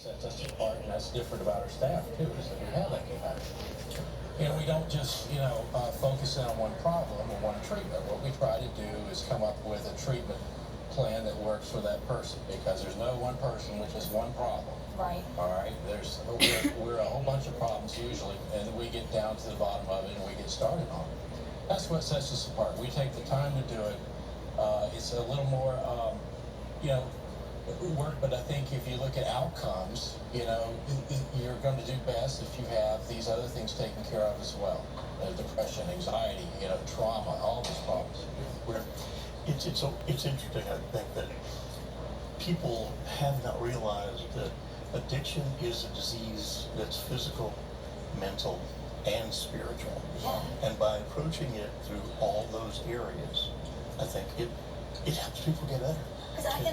sets us apart, and that's different about our staff too, is that we have that compassion. And we don't just, focus in on one problem or one treatment. What we try to do is come up with a treatment plan that works for that person, because there's no one person with just one problem. Right. All right. We're a whole bunch of problems usually, and we get down to the bottom of it and we get started on it. That's what sets us apart. We take the time to do it. It's a little more, work, but I think if you look at outcomes, you're going to do best if you have these other things taken care of as well. Depression, anxiety, trauma, all these problems. It's interesting, I think, that people have not realized that addiction is a disease that's physical, mental, and spiritual. Yeah. And by approaching it through all those areas, I think it helps people get better. Because I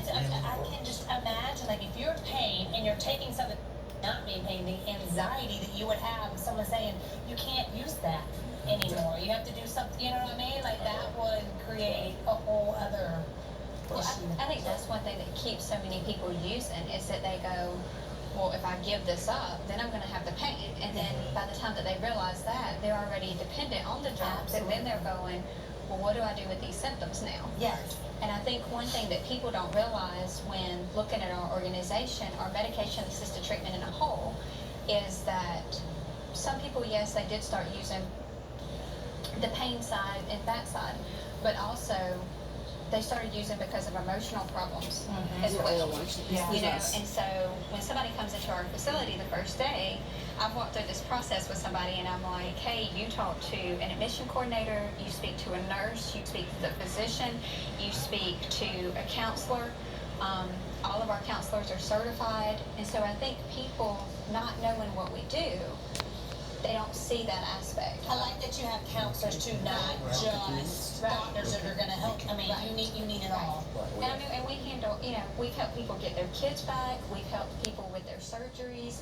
can just imagine, like, if you're in pain and you're taking something not be in pain, the anxiety that you would have with someone saying, you can't use that anymore. You have to do something, you know what I mean? Like, that would create a whole other issue. I think that's one thing that keeps so many people using, is that they go, well, if I give this up, then I'm going to have the pain. And then by the time that they realize that, they're already dependent on the drugs. And then they're going, well, what do I do with these symptoms now? Yes. And I think one thing that people don't realize when looking at our organization, our medication-assisted treatment in a whole, is that some people, yes, they did start using the pain side and that side, but also they started using because of emotional problems as well. And so when somebody comes into our facility the first day, I've walked through this process with somebody and I'm like, hey, you talk to an admission coordinator, you speak to a nurse, you speak to the physician, you speak to a counselor. All of our counselors are certified. And so I think people not knowing what we do, they don't see that aspect. I like that you have counselors too, not just doctors that are going to help. I mean, you need it all. And I mean, and we handle, we've helped people get their kids back. We've helped people with their surgeries.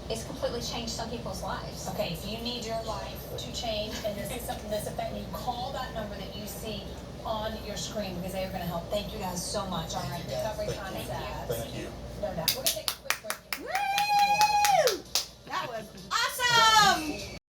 It's completely changed some people's lives. Okay, if you need your life to change and this is something that's affecting you, call that number that you see on your screen, because they are going to help. Thank you guys so much. All right, recovery concepts. Thank you. No doubt. We're going to take a quick break.